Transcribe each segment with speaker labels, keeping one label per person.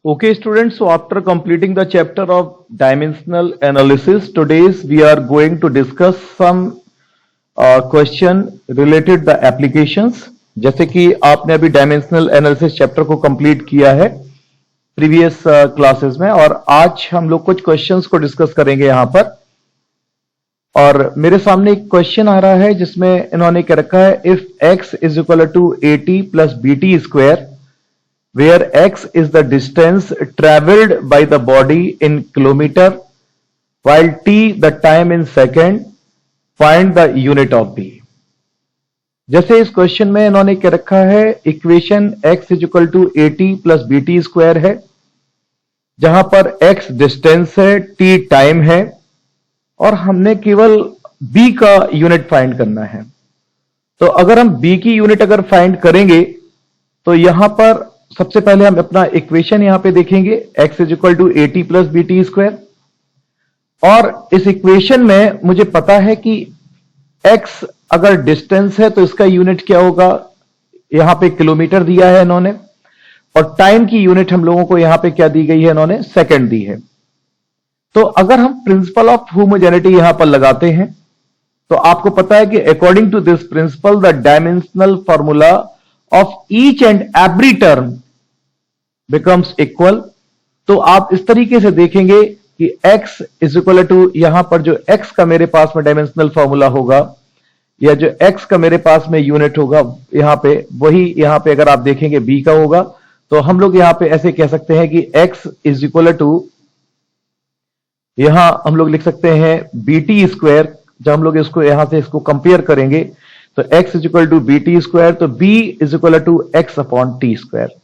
Speaker 1: Okay, students, so after completing the chapter of dimensional analysis, today's we are going to discuss some question related the applications. जैसे कि आपने अभी dimensional analysis chapter को complete किया है previous classes में, और आज हम लोग कुछ क्वेश्चंस को डिस्कस करेंगे यहां पर। और मेरे सामने एक क्वेश्चन आ रहा है जिसमें इन्होंने क्या रखा है, if x is equal to AT plus BT square where x is the distance traveled by the body in kilometer while t the time in second, find the unit of b। जैसे इस question में इन्होंने क्या रखा है, equation x is equal to AT plus BT square है, जहां पर x डिस्टेंस है, t टाइम है, और हमने केवल b का यूनिट फाइंड करना है। तो अगर हम b की यूनिट अगर फाइंड करेंगे तो यहां पर सबसे पहले हम अपना इक्वेशन यहां पे देखेंगे, x is equal to AT plus BT square, और इस इक्वेशन में मुझे पता है कि x अगर डिस्टेंस है तो इसका यूनिट क्या होगा, यहां पे किलोमीटर दिया है इन्होंने, और टाइम की यूनिट हम लोगों को यहां पे क्या दी गई है, इन्होंने सेकंड दी है। तो अगर हम प्रिंसिपल ऑफ होमोजेनिटी यहां पर लगाते हैं तो आपको पता है कि according to this principle the dimensional formula of each and every term becomes equal. तो आप इस तरीके से देखेंगे कि x इज इक्वल टू, यहां पर जो x का मेरे पास में डायमेंशनल फॉर्मूला होगा, या जो x का मेरे पास में यूनिट होगा यहां पे, वही यहां पे अगर आप देखेंगे b का होगा। तो हम लोग यहां पे ऐसे कह सकते हैं कि x इज इक्वल टू, यहां हम लोग लिख सकते हैं BT स्क्वायर। जब हम लोग इसको यहां से इसको कंपेयर करेंगे तो x is equal to BT square, तो b is equal to x upon t square.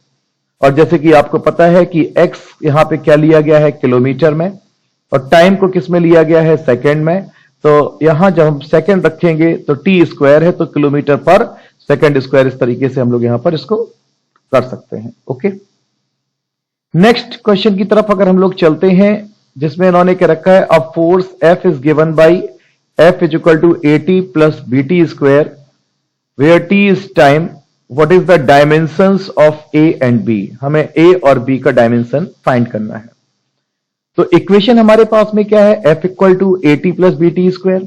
Speaker 1: और जैसे कि आपको पता है कि x यहां पे क्या लिया गया है, किलोमीटर में, और टाइम को किस में लिया गया है, सेकंड में। तो यहां जब हम सेकंड रखेंगे तो t स्क्वायर है, तो किलोमीटर पर सेकंड स्क्वायर। इस तरीके से हम लोग यहां पर इसको कर सकते हैं। ओके, नेक्स्ट क्वेश्चन की तरफ अगर हम लोग चलते हैं, जिसमें इन्होंने क्या रखा है, a force F is given by F is equal to AT plus BT square where t is time, what is the dimensions of A and B। हमें A और B का डायमेंशन फाइंड करना है। तो इक्वेशन हमारे पास में क्या है, F equal to AT plus BT square.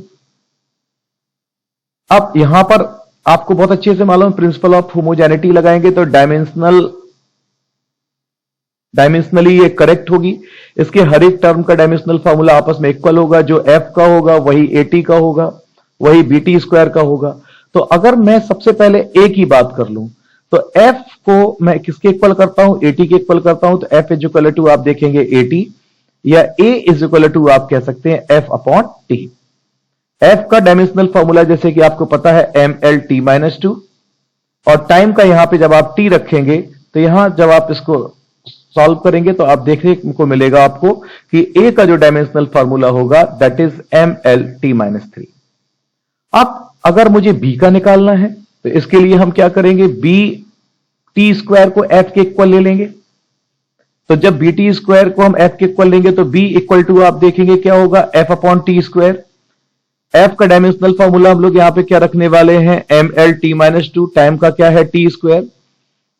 Speaker 1: अब यहां पर आपको बहुत अच्छे से मालूम, प्रिंसिपल ऑफ होमोजेनिटी लगाएंगे तो डायमेंशनली ये करेक्ट होगी। इसके हर एक टर्म का डायमेंशनल फॉर्मूला आपस में इक्वल होगा, जो F का होगा वही AT का होगा, वही BT स्क्वायर का होगा। तो अगर मैं सबसे पहले A की बात कर लूं तो F को मैं किसके इक्वल करता हूं, AT के इक्वल करता हूं। तो F इज इक्वल टू आप देखेंगे AT, या A इज इक्वल टू आप कह सकते हैं F अपॉन T। F का डायमेंशनल फॉर्मूला जैसे कि आपको पता है mLT माइनस 2, और टाइम का यहां पे जब आप T रखेंगे तो यहां जब आप इसको सॉल्व करेंगे तो आप देखने को मिलेगा आपको कि A का जो डायमेंशनल फॉर्मूला होगा दैट इज mLT माइनस 3। अब अगर मुझे B का निकालना है तो इसके लिए हम क्या करेंगे, B T स्क्वायर को F के इक्वल ले लेंगे। तो जब BT स्क्वायर को हम F के इक्वल लेंगे तो B इक्वल टू आप देखेंगे क्या होगा, F upon T square. F का डायमेंशनल फॉर्मूला हम लोग यहां पे क्या रखने वाले हैं, mLT माइनस 2, टाइम का क्या है, T स्क्वायर।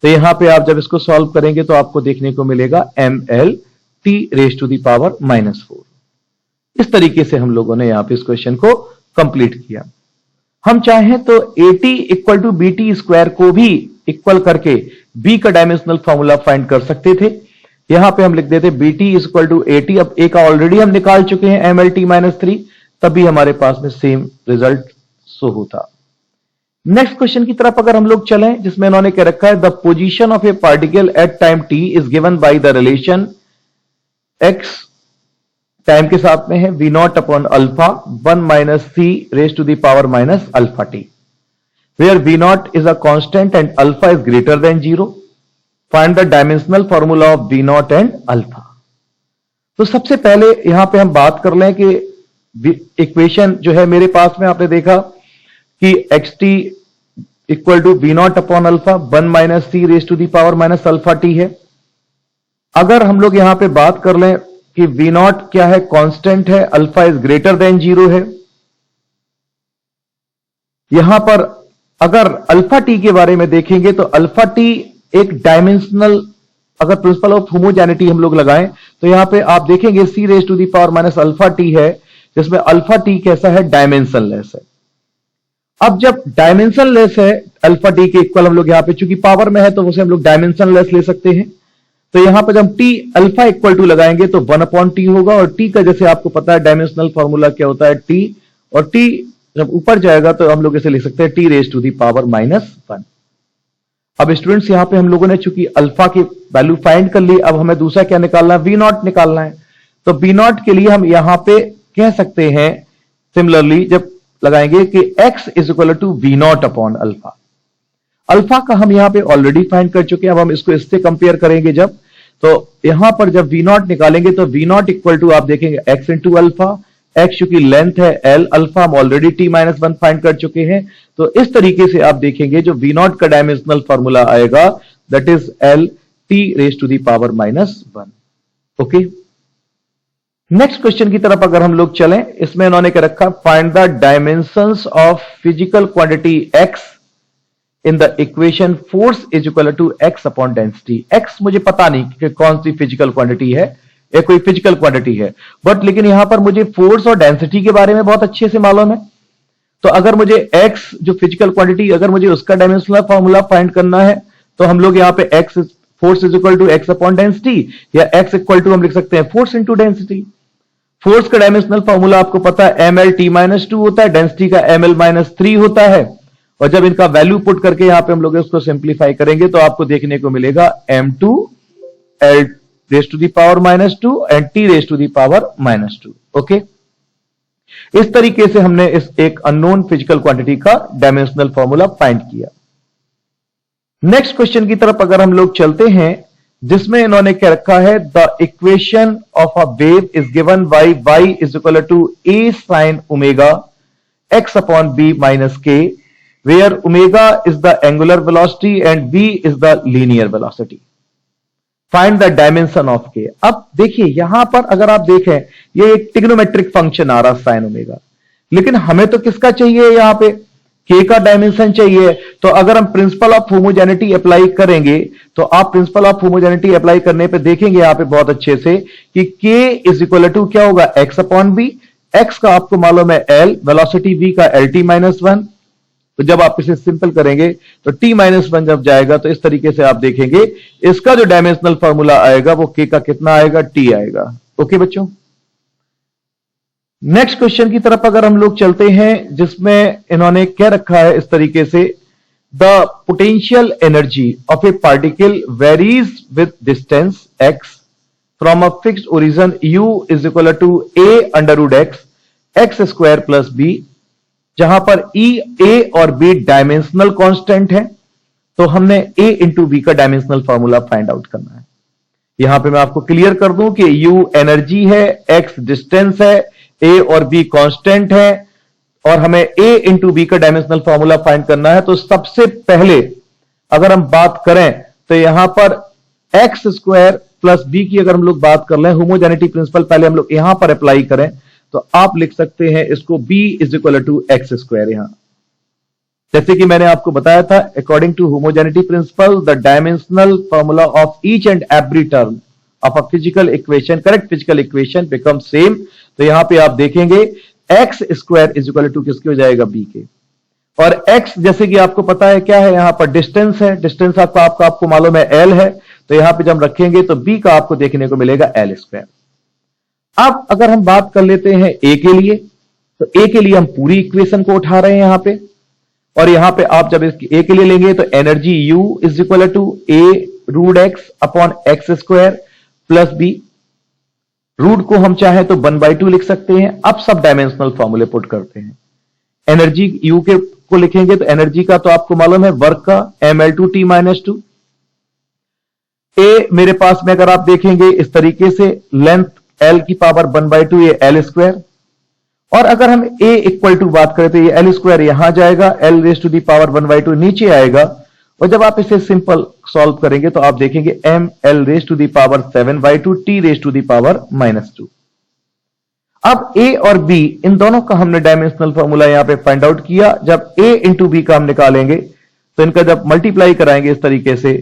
Speaker 1: तो यहां पे आप जब इसको सॉल्व करेंगे तो आपको देखने को मिलेगा mLT raise to the power minus 4। इस तरीके से हम लोगों ने यहां पे इस क्वेश्चन को कंप्लीट किया। हम चाहें तो AT equal to BT square को भी इक्वल करके B का डायमेंशनल फॉर्मूला फाइंड कर सकते थे। यहां पे हम लिख देते BT is equal to AT। अब A का ऑलरेडी हम निकाल चुके हैं mLT माइनस 3, तभी हमारे पास में सेम रिजल्ट शो होता। नेक्स्ट क्वेश्चन की तरफ अगर हम लोग चलें, जिसमें इन्होंने क्या रखा है, the position of a particle at time t is given by the relation x time के साथ में है V not upon alpha 1 minus C raise to the power minus alpha t, where V not is a constant and alpha is greater than 0। Find the dimensional formula of V not and alpha. तो सबसे पहले यहां पे हम बात कर लें कि इक्वेशन जो है मेरे पास में, आपने देखा कि xt equal to V not upon alpha 1 minus C raise to the power minus alpha t है। अगर हम लोग यहां पे बात कर लें कि V नॉट क्या है, कांस्टेंट है, अल्फा इज ग्रेटर देन 0 है। यहां पर अगर अल्फा टी के बारे में देखेंगे तो अल्फा टी एक डायमेंशनल अगर प्रिंसिपल ऑफ होमोजेनिटी हम लोग लगाएं तो यहां पे आप देखेंगे c raise to the power minus alpha t है, जिसमें अल्फा टी कैसा है, डायमेंशनलेस है। अब जब डायमेंशनलेस है, अल्फा टी के इक्वल हम लोग यहां पे चूंकि पावर में है तो उसे हम लोग डायमेंशनलेस ले सकते हैं। तो यहां पर जब टी अल्फा इक्वल टू लगाएंगे तो 1/t होगा, और टी का जैसे आपको पता है डायमेंशनल फॉर्मूला क्या होता है, टी, और टी जब ऊपर जाएगा तो हम लोग इसे लिख सकते हैं t raise to the power -1। अब स्टूडेंट्स यहां पे हम लोगों ने चूंकि अल्फा की वैल्यू फाइंड कर ली, अब हमें दूसरा क्या निकालना है, वी नॉट निकालना है। तो वी नॉट के लिए हम यहां पे कह सकते हैं सिमिलरली जब लगाएंगे कि x is equal to v not upon alpha. Alpha का हम यहां पे ऑलरेडी फाइंड कर चुके हैं, अब हम इसको इससे कंपेयर करेंगे जब, तो यहां पर जब वी नॉट निकालेंगे तो वी नॉट इक्वल टू आप देखेंगे x इंटू अल्फा, x चूंकि लेंथ है l, अल्फा हम ऑलरेडी t-1 फाइंड कर चुके हैं। तो इस तरीके से आप देखेंगे जो वी नॉट का डायमेंशनल फॉर्मूला आएगा that is l t raise to the power -1। Okay, next question की तरफ अगर हम लोग चलें, इसमें इन्होंने क्या रखा, find the dimensions of physical quantity x in the equation force is equal to x upon density. x मुझे पता नहीं कि कौन सी फिजिकल क्वांटिटी है, ये कोई फिजिकल क्वांटिटी है, बट लेकिन यहां पर मुझे फोर्स और डेंसिटी के बारे में बहुत अच्छे से मालूम है। तो अगर मुझे x जो फिजिकल क्वांटिटी, अगर मुझे उसका डायमेंशनल फॉर्मूला फाइंड करना है तो हम लोग यहां पे x force is equal to x upon density, या x इक्वल टू हम लिख सकते हैं फोर्स इंटू डेंसिटी। फोर्स का डायमेंशनल फॉर्मूला आपको पता है ml t-2 होता है, डेंसिटी का ml-3 होता है, और जब इनका वैल्यू पुट करके यहां पे हम लोग इसको सिंप्लीफाई करेंगे तो आपको देखने को मिलेगा m2 l raise to the power -2 and t raise to the power -2। Okay, इस तरीके से हमने इस एक अननोन फिजिकल क्वांटिटी का डायमेंशनल फॉर्मूला फाइंड किया। नेक्स्ट क्वेश्चन की तरफ अगर हम लोग चलते हैं, जिसमें इन्होंने क्या रखा है, the equation of a wave is given by y is equal to a sin omega x upon b minus k, where omega is the angular velocity and b is the linear velocity. Find the dimension of k। अब देखिए यहां पर अगर आप देखें ये एक trigonometric function आ रहा साइन ओमेगा, लेकिन हमें तो किसका चाहिए, यहां पे k का डायमेंशन चाहिए। तो अगर हम प्रिंसिपल ऑफ होमोजेनिटी अप्लाई करेंगे तो आप प्रिंसिपल ऑफ होमोजेनिटी अप्लाई करने पे देखेंगे यहां पे बहुत अच्छे से कि k इज इक्वल टू क्या होगा, x अपॉन b। x का आपको मालूम है l, वेलोसिटी v का lt-1। तो जब आप इसे सिंपल करेंगे तो t-1 जब जाएगा तो इस तरीके से आप देखेंगे इसका जो डायमेंशनल फॉर्मूला आएगा वो k का कितना आएगा, t आएगा। ओके बच्चों, नेक्स्ट क्वेश्चन की तरफ अगर हम लोग चलते हैं, जिसमें इन्होंने क्या रखा है इस तरीके से, the potential energy of a particle varies with distance x from a fixed origin u is equal to a√x square plus b, जहां पर e, a और b डायमेंशनल कांस्टेंट है। तो हमने a इंटू बी का डायमेंशनल फॉर्मूला फाइंड आउट करना है। यहां पे मैं आपको क्लियर कर दूं कि u एनर्जी है, x डिस्टेंस है, a और b कांस्टेंट है, और हमें a इंटू बी का डायमेंशनल फॉर्मूला फाइंड करना है। तो सबसे पहले अगर हम बात करें तो यहां पर x स्क्वायर प्लस b की अगर हम लोग बात कर लें, होमोजेनिटी प्रिंसिपल पहले हम लोग यहां पर अप्लाई करें तो आप लिख सकते हैं इसको b is equal to x square. यहां जैसे कि मैंने आपको बताया था, according to homogeneity principle the dimensional formula of each and every term of a physical equation, correct physical equation become same. तो यहां पे आप देखेंगे x square is equal to किसके हो जाएगा, b के, और x जैसे कि आपको पता है क्या है, यहां पर डिस्टेंस है, डिस्टेंस आपको मालूम है l है, तो यहां पे जब रखेंगे तो b का आपको देखने को मिलेगा l स्क्वायर। अब अगर हम बात कर लेते हैं a के लिए, तो a के लिए हम पूरी इक्वेशन को उठा रहे हैं यहां पे, और यहां पे आप जब a के लिए लेंगे तो energy u is equal to a√x upon x square plus b। Root को हम चाहे तो 1/2 लिख सकते हैं। अब सब डायमेंशनल फॉर्मूले पुट करते हैं। एनर्जी u के को लिखेंगे तो एनर्जी का तो आपको मालूम है वर्क का ml2t-2। a मेरे पास में अगर आप देखेंगे इस तरीके से लेंथ l की पावर 1/2 ये l स्क्वायर, और अगर हम a इक्वल टू बात करें तो ये l स्क्वायर यहां जाएगा, l raise to the power 1/2 नीचे आएगा, और जब आप इसे सिंपल सॉल्व करेंगे तो आप देखेंगे ml raise to the power 7/2 t raise to the power -2। अब a और b इन दोनों का हमने डायमेंशनल फॉर्मूला यहां पे फाइंड आउट किया। जब a इंटू बी का हम निकालेंगे तो इनका जब मल्टीप्लाई कराएंगे इस तरीके से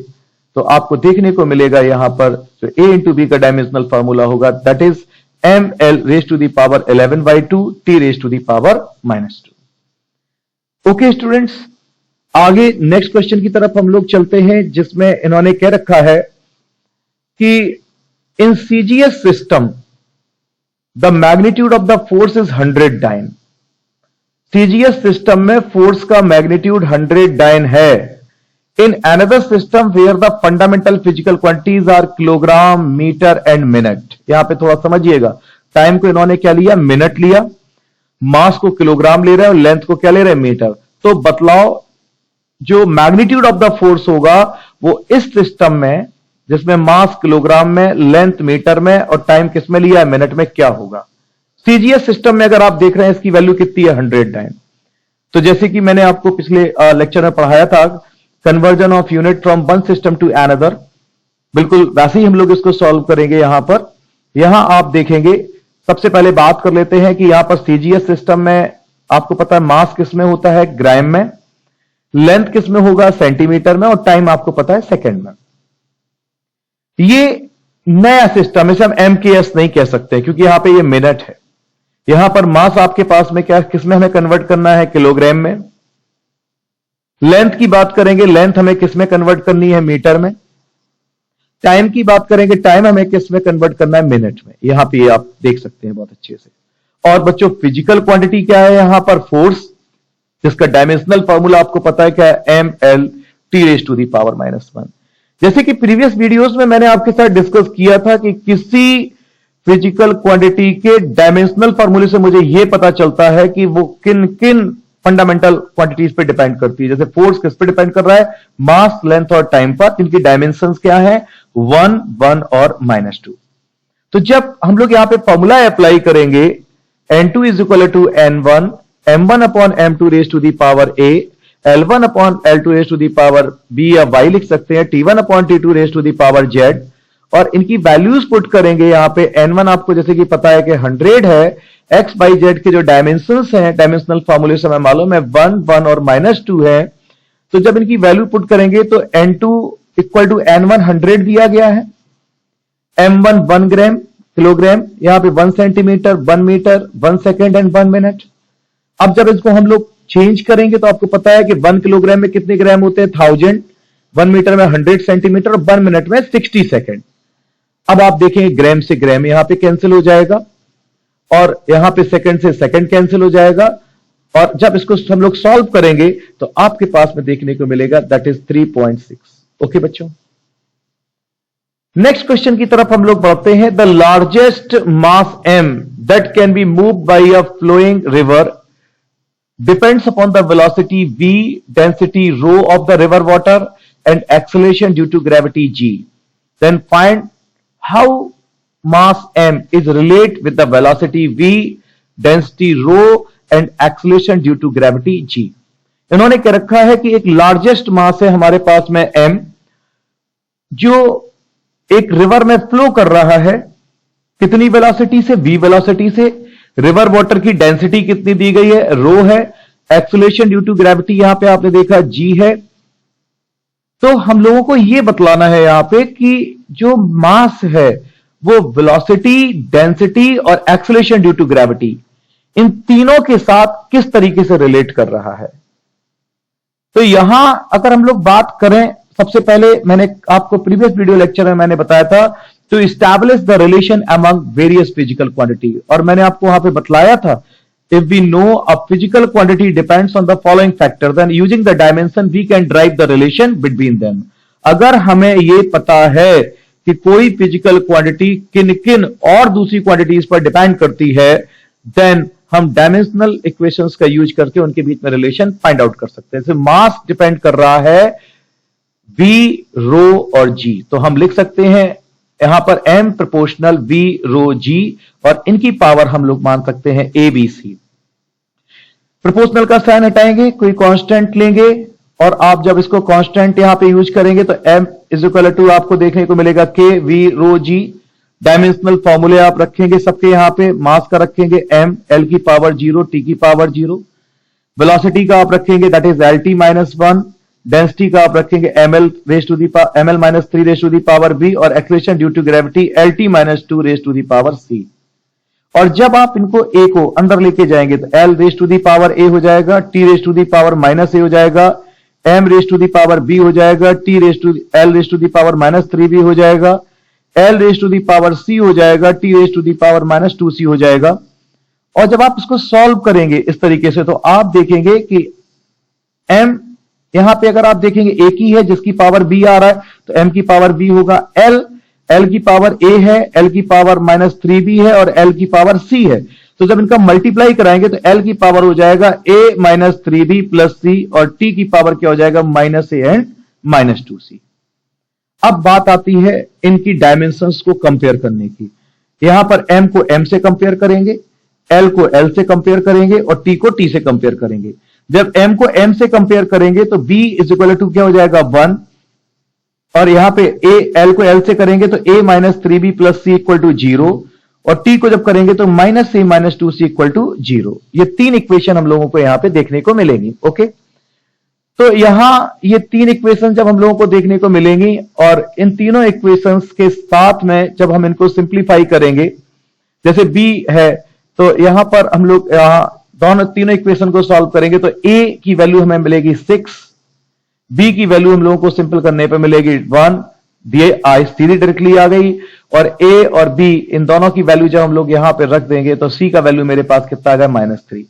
Speaker 1: तो आपको देखने को मिलेगा यहां पर जो a इंटू बी का डायमेंशनल फॉर्मूला होगा that is ml raise to the power 11/2 t raise to the power -2। Okay students, आगे नेक्स्ट क्वेश्चन की तरफ हम लोग चलते हैं, जिसमें इन्होंने कह रखा है कि in CGS system the magnitude of the force is 100 dyne. CGS system में फोर्स का मैग्नीट्यूड 100 डाइन है। In another system where the fundamental physical quantities are kilogram, metre and minute. यहां पे थोड़ा समझिएगा, टाइम को इन्होंने क्या लिया, मिनट लिया, मास को किलोग्राम ले रहे हैं और लेंथ को क्या ले रहे हैं, मीटर। तो बतलाओ जो मैग्नीट्यूड ऑफ द फोर्स होगा वो इस सिस्टम में, जिसमें मास किलोग्राम में, लेंथ मीटर में और टाइम किसमें लिया है, मिनट में, क्या होगा। सीजीएस सिस्टम में अगर आप देख रहे हैं इसकी वैल्यू कितनी है, 100 डाइन। तो जैसे कि मैंने आपको पिछले लेक्चर में पढ़ाया था, conversion of unit from one system to another, बिल्कुल वैसे ही हम लोग इसको सॉल्व करेंगे। यहां पर यहां आप देखेंगे, सबसे पहले बात कर लेते हैं कि यहां पर सीजीएस सिस्टम में आपको पता है मास किसमें होता है, ग्राम में, लेंथ किसमें होगा, सेंटीमीटर में, और टाइम आपको पता है सेकंड में। ये नया सिस्टम, इसे हम एमकेएस नहीं कह सकते क्योंकि यहां पे ये मिनट है। यहां पर मास आपके पास में क्या, किसमें हमें कन्वर्ट करना है, किलोग्राम में। लेंथ की बात करेंगे, लेंथ हमें किसमें कन्वर्ट करनी है, मीटर में। टाइम की बात करेंगे, टाइम हमें किसमें कन्वर्ट करना है, मिनट में। यहां पे आप देख सकते हैं बहुत अच्छे से। और बच्चों फिजिकल क्वांटिटी क्या है यहां पर, फोर्स, जिसका डायमेंशनल फॉर्मूला आपको पता है क्या है, ml t raise to the power -1। जैसे कि प्रीवियस वीडियोस में मैंने आपके साथ डिस्कस किया था कि किसी फिजिकल क्वांटिटी के डायमेंशनल फॉर्मूले से मुझे यह पता चलता है कि वो किन किन फंडामेंटल क्वांटिटीज पे डिपेंड करती है। जैसे फोर्स किस पे डिपेंड कर रहा है, मास, लेंथ और टाइम पर। इनकी डायमेंशंस क्या है, 1, 1 और -2। तो जब हम लोग यहां पे फॉर्मूला अप्लाई करेंगे, n2 is equal to n1 m1 upon m2 raise to the power a, l1 upon l2 raise to the power b या y लिख सकते हैं, t1 upon t2 raise to the power z। और इनकी values put करेंगे यहां पे। n1 आपको जैसे कि पता है कि 100 है, x बाई z के जो डायमेंशंस हैं डायमेंशनल फॉर्मूले से हमें मालूम है 1, 1 और -2 है। तो जब इनकी वैल्यू पुट करेंगे तो n2 इक्वल टू n1 100 दिया गया है, m1 1 ग्राम किलोग्राम, यहां पे 1 centimetre, 1 metre, 1 second and 1 minute. अब जब इसको हम लोग चेंज करेंगे तो आपको पता है कि 1 किलोग्राम में कितने ग्राम होते हैं, 1000, 1 मीटर में 100 सेंटीमीटर और 1 मिनट में 60 सेकेंड। अब आप देखेंगे ग्राम से ग्राम यहां पे कैंसिल हो जाएगा और यहां पे सेकंड से सेकंड कैंसिल हो जाएगा। और जब इसको हम लोग सॉल्व करेंगे तो आपके पास में देखने को मिलेगा दैट इज 3.6। ओके बच्चों, नेक्स्ट क्वेश्चन की तरफ हम लोग बढ़ते हैं। The largest mass m that can be move by a flowing river depends upon the velocity v, density rho of the river water and acceleration due to gravity g. Then find how mass m is relate with the velocity v, density rho and acceleration due to gravity g. इन्होंने कह रखा है कि एक largest मास है हमारे पास में m, जो एक रिवर में फ्लो कर रहा है, कितनी वेलोसिटी से, v वेलोसिटी से। रिवर वाटर की डेंसिटी कितनी दी गई है, रो है। एक्सेलरेशन ड्यू टू ग्रेविटी यहां पे आपने देखा g है। तो हम लोगों को यह बतलाना है यहां पे कि जो मास है वो वेलोसिटी, डेंसिटी और एक्सेलरेशन ड्यू टू ग्रेविटी, इन तीनों के साथ किस तरीके से रिलेट कर रहा है। तो यहां अगर हम लोग बात करें, सबसे पहले मैंने आपको प्रीवियस वीडियो लेक्चर में मैंने बताया था to establish the relation among various physical quantity, और मैंने आपको वहां पे बतलाया था if we know a physical quantity depends on the following factor, then using the dimension we can derive the relation between them. अगर हमें यह पता है कि कोई फिजिकल क्वांटिटी किन किन और दूसरी क्वांटिटीज पर डिपेंड करती है, देन हम डायमेंशनल इक्वेशंस का यूज करके उनके बीच में रिलेशन फाइंड आउट कर सकते हैं। जैसे मास डिपेंड कर रहा है v, रो और g, तो हम लिख सकते हैं यहां पर m प्रोपोर्शनल v, रो, g, और इनकी पावर हम लोग मान सकते हैं a, b, c। प्रोपोर्शनल का साइन हटाएंगे, कोई कांस्टेंट लेंगे, और आप जब इसको कांस्टेंट यहां पे यूज करेंगे तो m इज इक्वल टू आपको देखने को मिलेगा k, v, रो, g। डायमेंशनल फॉर्मूले आप रखेंगे सबके, यहां पे मास का रखेंगे m, l की पावर 0, t की पावर 0। वेलोसिटी का आप रखेंगे दैट इज lt -1, डेंसिटी का आप रखेंगे ml minus 3 raise to the power b, और acceleration due to gravity lt minus 2 raise to the power c। और जब आप इनको a को अंदर लेके जाएंगे तो l raise to the power a हो जाएगा, t raise to the power minus a हो जाएगा, m raise to the power b हो जाएगा, l raise to the power minus 3b हो जाएगा, l raise to the power c हो जाएगा, t raise to the power minus 2c हो जाएगा। और जब आप इसको सॉल्व करेंगे इस तरीके से तो आप देखेंगे कि m यहां पे अगर आप देखेंगे एक ही है जिसकी पावर b आ रहा है तो m की पावर b होगा, l की पावर a है, l की पावर माइनस 3b है और l की पावर c है। तो जब इनका मल्टीप्लाई कराएंगे तो l की पावर हो जाएगा a minus 3b plus c, और t की पावर क्या हो जाएगा minus a and minus 2c। अब बात आती है इनकी डायमेंशंस को कंपेयर करने की। यहां पर m को m से कंपेयर करेंगे, l को l से कंपेयर करेंगे और t को t से कंपेयर करेंगे। जब m को m से कंपेयर करेंगे तो b इज इक्वल टू क्या हो जाएगा 1, और यहां पे l को l से करेंगे तो a minus 3b plus c equal to 0, और t को जब करेंगे तो minus a minus 2c equal to 0। ये तीन इक्वेशन हम लोगों को यहां पे देखने को मिलेंगी। ओके, तो यहां ये तीन इक्वेशन जब हम लोगों को देखने को मिलेंगी, और इन तीनों इक्वेशंस के साथ में जब हम इनको सिंप्लीफाई करेंगे, जैसे b है तो यहां पर हम लोग यहां दोनों तीनों इक्वेशन को सॉल्व करेंगे तो a की वैल्यू हमें मिलेगी 6, b की वैल्यू हम लोगों को सिंपल करने पे मिलेगी 1, सीधी डायरेक्टली आ गई, और a और b इन दोनों की वैल्यू जब हम लोग यहां पे रख देंगे तो c का वैल्यू मेरे पास कितना आ गया -3।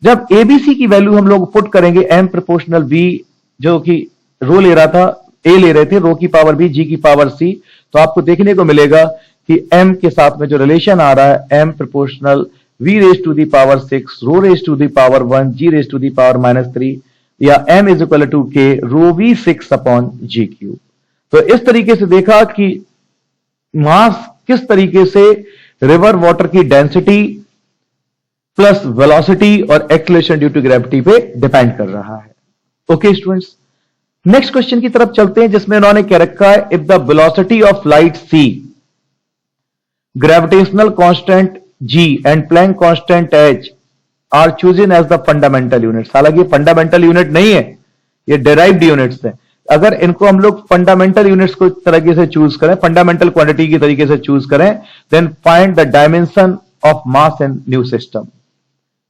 Speaker 1: जब abc की वैल्यू हम लोग पुट करेंगे m प्रोपोर्शनल v, जो कि रो ले रहा था, a ले रहे थे, रो की पावर b g की पावर c, तो आपको देखने को मिलेगा कि m के साथ में जो रिलेशन आ रहा है m proportional v raise to the power 6 rho raise to the power 1 g raise to the power -3, या m is equal to k rho v 6 upon g cube. तो इस तरीके से देखा कि मास किस तरीके से रिवर वाटर की डेंसिटी प्लस वेलोसिटी और एक्सेलरेशन ड्यू टू ग्रेविटी पे डिपेंड कर रहा है। ओके स्टूडेंट्स, नेक्स्ट क्वेश्चन की तरफ चलते हैं, जिसमें उन्होंने क्या रखा है, if the velocity of light c, gravitational constant g and Planck constant h are chosen as the fundamental units. हालांकि फंडामेंटल यूनिट नहीं है, ये डेराइव्ड यूनिट्स हैं। अगर इनको हम लोग फंडामेंटल यूनिट्स को तरीके से चूज करें, फंडामेंटल क्वांटिटी की तरीके से चूज करें, then find the dimension of mass in new system.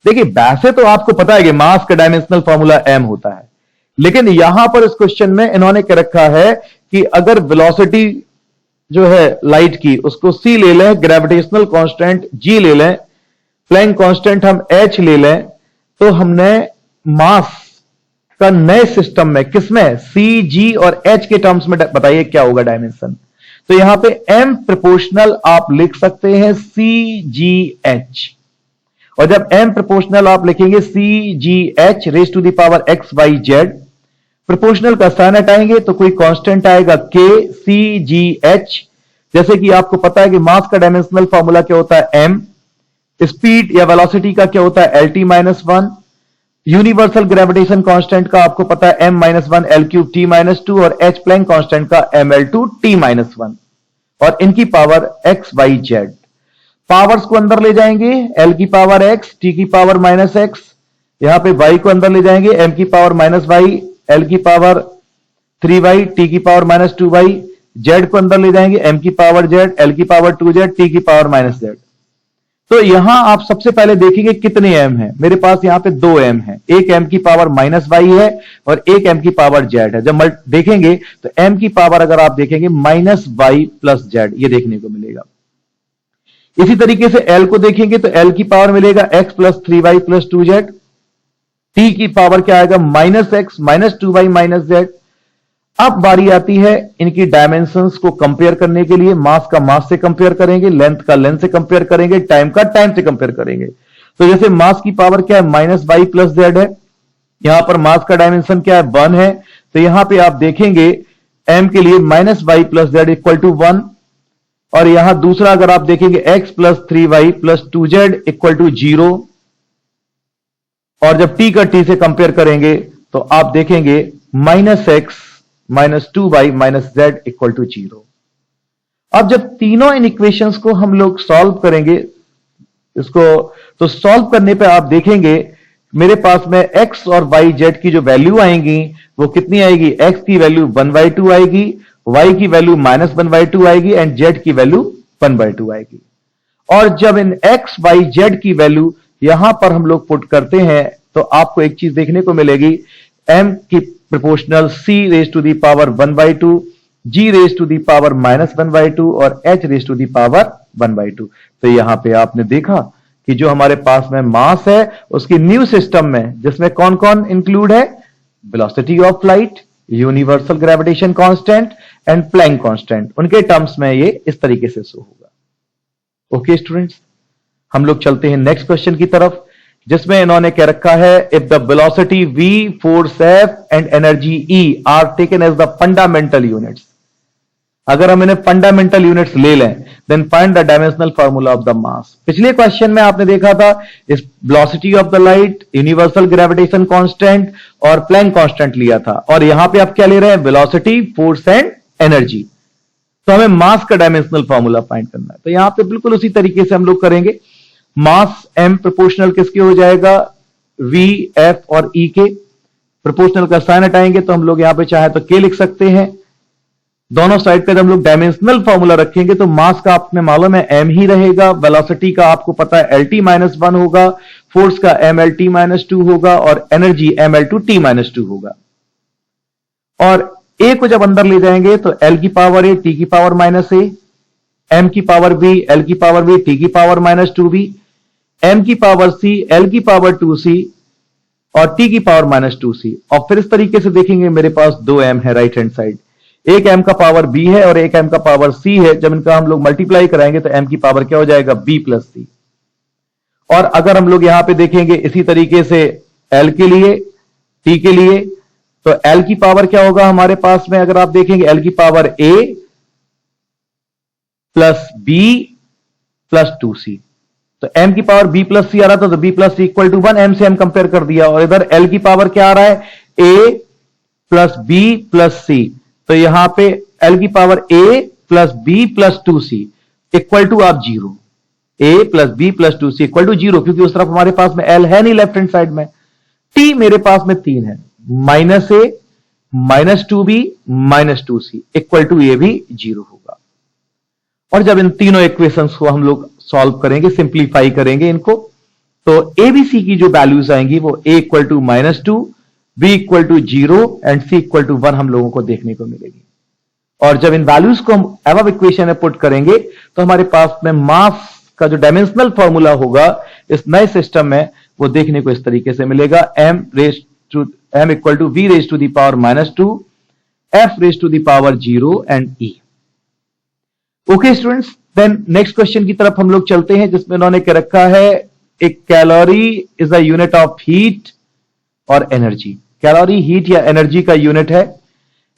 Speaker 1: देखिए, वैसे तो आपको पता है कि मास का डायमेंशनल फॉर्मूला m होता है, लेकिन यहां पर इस क्वेश्चन में इन्होंने क्या रखा है कि अगर वेलोसिटी जो है लाइट की उसको c ले लें, ग्रेविटेशनल कांस्टेंट g ले लें, प्लैंक कांस्टेंट हम h ले लें, तो हमने मास का नए सिस्टम में किसमें c, g और h के टर्म्स में बताइए क्या होगा डायमेंशन। तो यहां पे m प्रोपोर्शनल आप लिख सकते हैं c, g, h, और जब m प्रोपोर्शनल आप लिखेंगे c, g, h raise to the power x, y, z, proportional का साइन हटाएंगे तो कोई कांस्टेंट आएगा k, c, g, h। जैसे कि आपको पता है कि मास का डायमेंशनल फॉर्मूला क्या होता है m, स्पीड या वेलोसिटी का क्या होता है lt-1, यूनिवर्सल ग्रेविटेशन कांस्टेंट का आपको पता है m-1 l3t-2, और h प्लैंक कांस्टेंट का ml2t-1, और इनकी power x, y, z। Powers को अंदर ले जाएंगे, l की पावर x, t की पावर -x, यहां पे y को अंदर ले जाएंगे, m की पावर -y, l की पावर 3y, t की पावर -2y, z को अंदर ले जाएंगे, m की पावर z, l की पावर 2z, t की पावर -z। तो यहां आप सबसे पहले देखेंगे कितने m हैं। मेरे पास यहां पे 2 m है, एक m की पावर -y है और एक m की पावर z है। जब देखेंगे तो m की पावर अगर आप देखेंगे -y प्लस z, ये देखने को मिलेगा। इसी तरीके से l को देखेंगे तो l की पावर मिलेगा x plus 3y plus 2z, t की पावर क्या आएगा -x -2y -z। अब बारी आती है इनकी डायमेंशंस को कंपेयर करने के लिए। मास का मास से कंपेयर करेंगे, लेंथ का लेंथ से कंपेयर करेंगे, टाइम का टाइम से कंपेयर करेंगे। तो जैसे मास की पावर क्या है -y प्लस z है, यहां पर मास का डायमेंशन क्या है 1 है, तो यहां पे आप देखेंगे m के लिए -y plus z equal to 1, और यहां दूसरा अगर आप देखेंगे x plus 3y plus 2z equal to 0, और जब t का t से कंपेयर करेंगे तो आप देखेंगे -x -2y -z equal to 0। अब जब तीनों इन इक्वेशंस को हम लोग सॉल्व करेंगे इसको, तो सॉल्व करने पे आप देखेंगे मेरे पास में x और y z की जो वैल्यू आएंगी वो कितनी आएगी, x की वैल्यू 1/2 आएगी, y की वैल्यू -1/2 आएगी एंड z की वैल्यू 1/2 आएगी। और जब इन x y z की वैल्यू यहां पर हम लोग पुट करते हैं तो आपको एक चीज देखने को मिलेगी, m की proportional c raise to the power 1/2, g raise to the power -1/2 और h raise to the power 1/2। तो यहां पे आपने देखा कि जो हमारे पास में मास है उसकी न्यू सिस्टम में जिसमें कौन कौन इंक्लूड है, velocity of light, universal gravitation constant and Planck constant, उनके टर्म्स में ये इस तरीके से शो होगा। ओके स्टूडेंट्स, हम लोग चलते हैं नेक्स्ट क्वेश्चन की तरफ, जिसमें इन्होंने कह रखा है if the velocity v, force f and energy e are taken as the fundamental units. अगर हम इन्हें फंडामेंटल यूनिट्स ले लें then find the dimensional formula of the mass. पिछले क्वेश्चन में आपने देखा था इस velocity of the light, universal gravitation constant और प्लैंक कांस्टेंट लिया था, और यहां पे आप क्या ले रहे हैं, वेलोसिटी, फोर्स एंड एनर्जी। तो हमें मास का डायमेंशनल फार्मूला फाइंड करना है। तो यहां पे बिल्कुल उसी तरीके से हम लोग करेंगे। मास m प्रोपोर्शनल किसके हो जाएगा, v, f और e के। प्रोपोर्शनल का साइन हटाएंगे तो हम लोग यहां पे चाहे तो k लिख सकते हैं। दोनों साइड पे जब हम लोग डायमेंशनल फार्मूला रखेंगे तो मास का आपने मालूम है m ही रहेगा, वेलोसिटी का आपको पता है LT-1 होगा, फोर्स का MLT-2 होगा और एनर्जी ML2T-2 होगा। और a को जब अंदर ले जाएंगे तो l की पावर a, t की पावर -a, m की पावर b, l की पावर b, t की पावर -2b, m की पावर c, l की पावर 2c और t की पावर -2c। और फिर इस तरीके से देखेंगे मेरे पास दो m है राइट हैंड साइड, एक m का पावर b है और एक m का पावर c है। जब इनका हम लोग मल्टीप्लाई कराएंगे तो m की पावर क्या हो जाएगा, b प्लस c। और अगर हम लोग यहां पे देखेंगे इसी तरीके से l के लिए, t के लिए, तो l की पावर क्या होगा हमारे पास में, अगर आप देखेंगे l की power a plus b plus 2c। तो m की पावर b प्लस c आ रहा था तो b plus c equal to 1, m से m कंपेयर कर दिया। और इधर l की पावर क्या आ रहा है, a plus b plus c। तो यहां पे l की power a plus b plus 2c equal to आप 0, a plus b plus 2c equal to 0, क्योंकि उस तरफ हमारे पास में l है नहीं लेफ्ट हैंड साइड में। t मेरे पास में 3 है, -a -2b -2c equal to ये भी 0 होगा। और जब इन तीनों इक्वेशंस को हम लोग सॉल्व करेंगे, सिंप्लीफाई करेंगे इनको, तो ABC की जो वैल्यूज आएंगी वो a equal to -2, b equal to 0 and c equal to 1 हम लोगों को देखने को मिलेगी। और जब इन वैल्यूज को हम अबव इक्वेशन में पुट करेंगे तो हमारे पास में मास का जो डायमेंशनल फॉर्मूला होगा इस नए सिस्टम में वो देखने को इस तरीके से मिलेगा, m equal to v raise to the power -2, f raise to the power 0 and e। Okay students, then next question की तरफ हम लोग चलते हैं, जिसमें उन्होंने क्या रखा है, एक calorie is the unit of heat और एनर्जी। कैलोरी हीट या एनर्जी का यूनिट है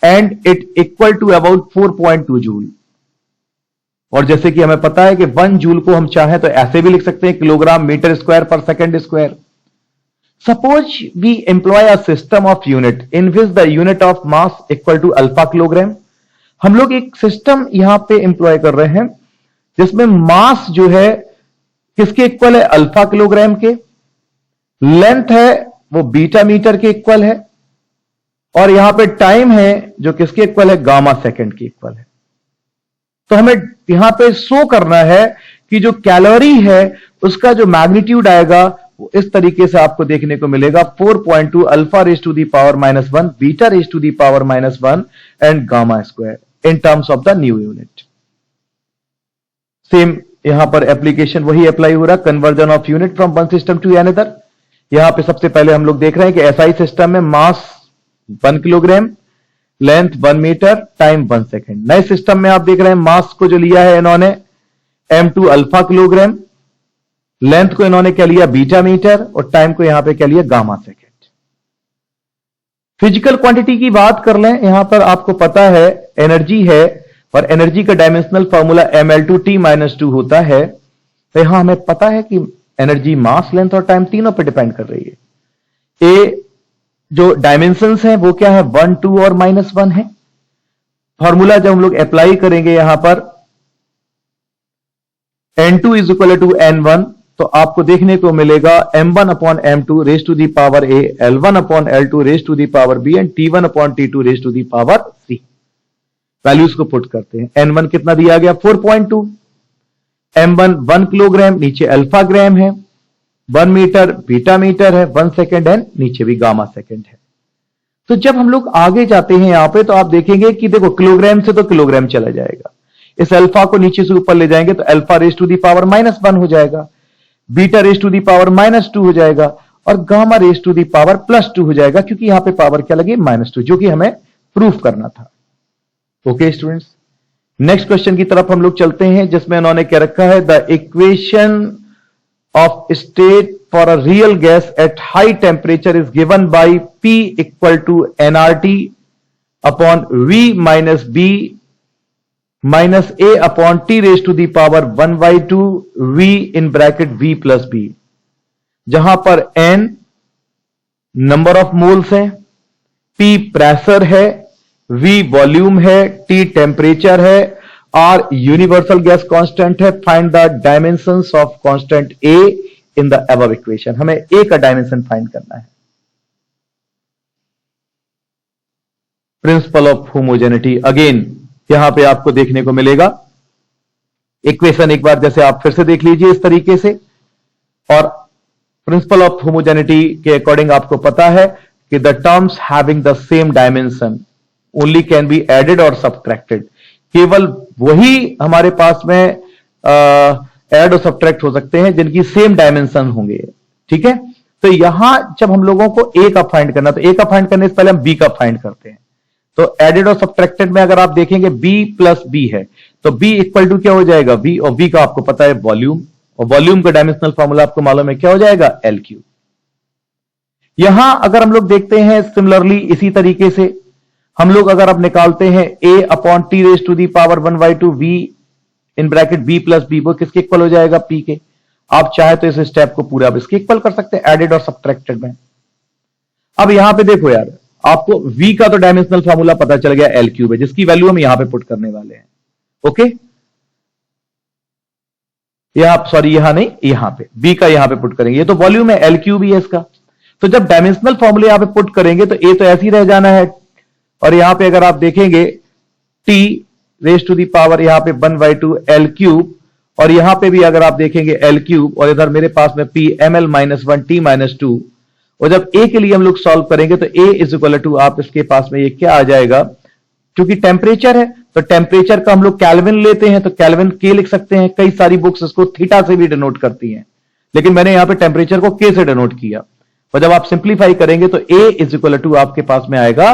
Speaker 1: and it equal to about 4.2 joule. और जैसे कि हमें पता है कि 1 जूल को हम चाहें तो ऐसे भी लिख सकते हैं, kilogram metre square per second square. Suppose we employ a system of unit in which the unit of mass equal to alpha kilogram. हम लोग एक सिस्टम यहां पे एम्प्लॉय कर रहे हैं जिसमें मास जो है किसके इक्वल है, अल्फा किलोग्राम के, लेंथ है वो बीटा मीटर के इक्वल है, और यहां पे टाइम है जो किसके इक्वल है, गामा सेकंड के इक्वल है। तो हमें यहां पे शो करना है कि जो कैलोरी है उसका जो मैग्नीट्यूड आएगा वो इस तरीके से आपको देखने को मिलेगा, 4.2 alpha raise to the power -1, beta raise to the power -1 and gamma square in terms of the new unit. Same यहां पर एप्लीकेशन वही अप्लाई हो रहा, conversion of unit from one system to another. यहां पे सबसे पहले हम लोग देख रहे हैं कि एसआई सिस्टम में mass 1 kilogram, length 1 metre, time 1 second. नए सिस्टम में आप देख रहे हैं मास को जो लिया है इन्होंने m2 अल्फा किलोग्राम, लेंथ को इन्होंने क्या लिया, बीटा मीटर, और टाइम को यहां पे क्या लिया, गामा सेकेंड। फिजिकल क्वांटिटी की बात कर लें, यहां पर आपको पता है एनर्जी है और एनर्जी का डायमेंशनल फॉर्मूला ML2T-2 होता है। तो यहां हमें पता है कि एनर्जी मास, लेंथ और टाइम तीनों पर डिपेंड कर रही है। ए जो डायमेंशंस हैं वो क्या है, 1, 2 और -1 है। फॉर्मूला जब हम लोग अप्लाई करेंगे यहां पर N2 is equal to N1 तो आपको देखने को मिलेगा m1 upon m2 raise to the power a, l1 upon l2 raise to the power b and t1 upon t2 raise to the power c। Values को put करते हैं। n1 कितना दिया गया 4.2, m1 1 किलोग्राम, नीचे अल्फा ग्राम है, 1 metre beta metre है, 1 second and नीचे भी गामा सेकेंड है। तो जब हम लोग आगे जाते हैं यहां पे तो आप देखेंगे कि देखो किलोग्राम से तो किलोग्राम चला जाएगा, इस अल्फा को नीचे से ऊपर ले जाएंगे तो alpha raise to the power -1 हो जाएगा, beta raise to the power -2 हो जाएगा और gamma raise to the power +2 हो जाएगा, क्योंकि यहां पे पावर क्या लगी -2, जो कि हमें प्रूफ करना था। ओके स्टूडेंट्स, नेक्स्ट क्वेश्चन की तरफ हम लोग चलते हैं, जिसमें उन्होंने क्या रखा है, the equation of state for a real gas at high temperature is given by P equal to nRT upon V minus B minus A upon T raise to the power 1/2 V in bracket V plus B, जहां पर N number of moles है, P pressure है, V volume है, T temperature है, R universal gas constant है। Find the dimensions of constant A in the above equation. हमें A का dimension find करना है। प्रिंसिपल ऑफ होमोजेनिटी, अगेन यहां पे आपको देखने को मिलेगा इक्वेशन, एक बार जैसे आप फिर से देख लीजिए इस तरीके से, और प्रिंसिपल ऑफ होमोजेनिटी के अकॉर्डिंग आपको पता है कि the terms having the same dimension only can be added और सब्ट्रैक्टेड। केवल वही हमारे पास में ऐड और सब्ट्रैक्ट हो सकते हैं जिनकी सेम डायमेंशन होंगे। ठीक है, तो यहां जब हम लोगों को ए का फाइंड करना, तो ए का फाइंड करने से पहले हम बी का फाइंड करते हैं। तो एडेड और सब्ट्रैक्टेड में अगर आप देखेंगे b प्लस बी है, तो b इक्वल टू क्या हो जाएगा v, और v का आपको पता है वॉल्यूम, और वॉल्यूम का डायमेंशनल फॉर्मूला आपको मालूम है क्या हो जाएगा L3। यहां अगर हम लोग देखते हैं सिमिलरली इसी तरीके से हम लोग अगर अब निकालते हैं a upon T raise to the power 1/2 v in bracket b plus b, वो किसके इक्वल हो जाएगा p के। आप चाहे तो इस स्टेप को पूरा अब इसके इक्वल कर सकते हैं एडेड और सब्ट्रैक्टेड में। अब यहां पे देखो यार, आपको v का तो डायमेंशनल फार्मूला पता चल गया L3 है, जिसकी वैल्यू हम यहां पे पुट करने वाले हैं। ओके, यहां नहीं, यहां पे b का यहां पे पुट करेंगे, ये तो वॉल्यूम है, L3 है इसका। तो जब डायमेंशनल फॉर्मूले यहां पे पुट करेंगे तो a तो ऐसे ही रह जाना है, और यहां पे अगर आप देखेंगे t raise to the power यहां पे 1/2 L3, और यहां पे भी अगर आप देखेंगे L3, और इधर मेरे पास में p ml -1 t -2, और जब a के लिए हम लोग सॉल्व करेंगे तो a इज इक्वल टू, आप इसके पास में ये क्या आ जाएगा, क्योंकि टेम्परेचर है तो टेम्परेचर का हम लोग केल्विन लेते हैं, तो केल्विन के लिख सकते हैं। कई सारी बुक्स इसको थीटा से भी डिनोट करती हैं, लेकिन मैंने यहां पे टेम्परेचर को के से डिनोट किया। और जब आप सिंप्लीफाई करेंगे तो a इज इक्वल टू आपके पास में आएगा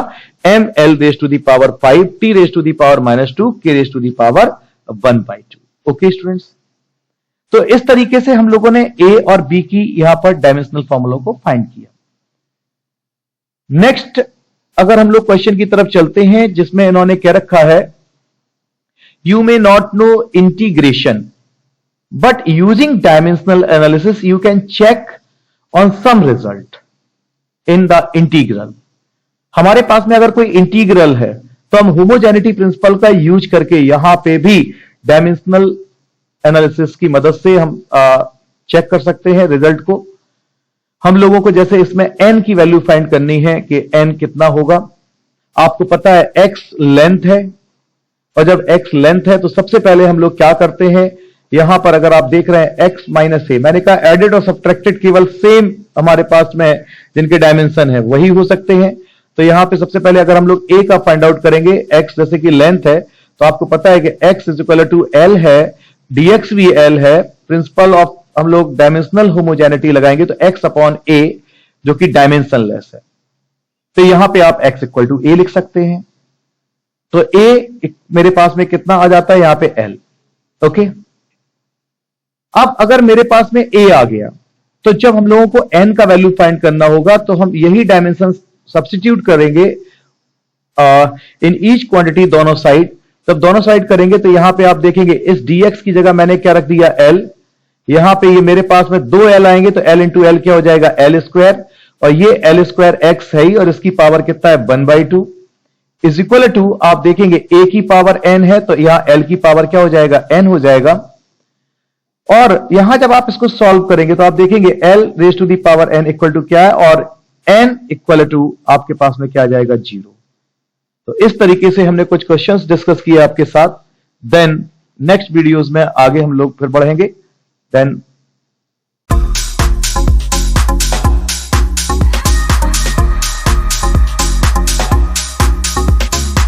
Speaker 1: ml raise to the power 5 t raise to the power -2 k raise to the power 1/2। Okay students, तो इस तरीके से हम लोगों ने a और b की यहां पर डायमेंशनल फॉर्मूलों को फाइंड किया। नेक्स्ट अगर हम लोग क्वेश्चन की तरफ चलते हैं, जिसमें इन्होंने क्या रखा है, you may not know integration but using dimensional analysis you can check on some result in the integral. हमारे पास में अगर कोई इंटीग्रल है तो हम होमोजेनिटी प्रिंसिपल का यूज करके यहां पे भी डायमेंशनल एनालिसिस की मदद से हम चेक कर सकते हैं रिजल्ट को। हम लोगों को जैसे इसमें n की वैल्यू फाइंड करनी है कि n कितना होगा। आपको पता है x लेंथ है, और जब x लेंथ है तो सबसे पहले हम लोग क्या करते हैं, यहां पर अगर आप देख रहे हैं x माइनस ए, मैंने कहा एडेड और सब्ट्रैक्टेड केवल सेम हमारे पास में जिनके डायमेंशन है वही हो सकते हैं। तो यहां पे सबसे पहले अगर हम लोग a का फाइंड आउट करेंगे, x जैसे कि लेंथ है, तो आपको पता है कि x is equal to l है, dx भी l है। प्रिंसिपल ऑफ हम लोग डायमेंशनल होमोजेनिटी लगाएंगे तो x अपॉन a जो कि डायमेंशनलेस है, तो यहां पे आप x इक्वल टू a लिख सकते हैं। तो a मेरे पास में कितना आ जाता है, यहां पे l। ओके, अब अगर मेरे पास में a आ गया तो जब हम लोगों को n का वैल्यू फाइंड करना होगा तो हम यही डायमेंशन सब्स्टिट्यूट करेंगे इन ईच क्वांटिटी दोनों साइड। जब दोनों साइड करेंगे तो यहां पे आप देखेंगे इस dx की जगह मैंने क्या रख दिया l, यहां पे ये मेरे पास में 2l आएंगे तो l इंटू एल क्या हो जाएगा l स्क्वायर, और ये l स्क्वायर x है ही, और इसकी पावर कितना है 1/2 इज इक्वल टू, आप देखेंगे a की पावर n है तो यहां l की पावर क्या हो जाएगा n हो जाएगा। और यहां जब आप इसको सॉल्व करेंगे तो आप देखेंगे l raise to the power n equal to क्या है, और n इक्वल टू आपके पास में क्या आ जाएगा, 0। तो इस तरीके से हमने कुछ क्वेश्चंस डिस्कस किए आपके साथ। देन नेक्स्ट वीडियोस में आगे हम लोग फिर बढ़ेंगे। देन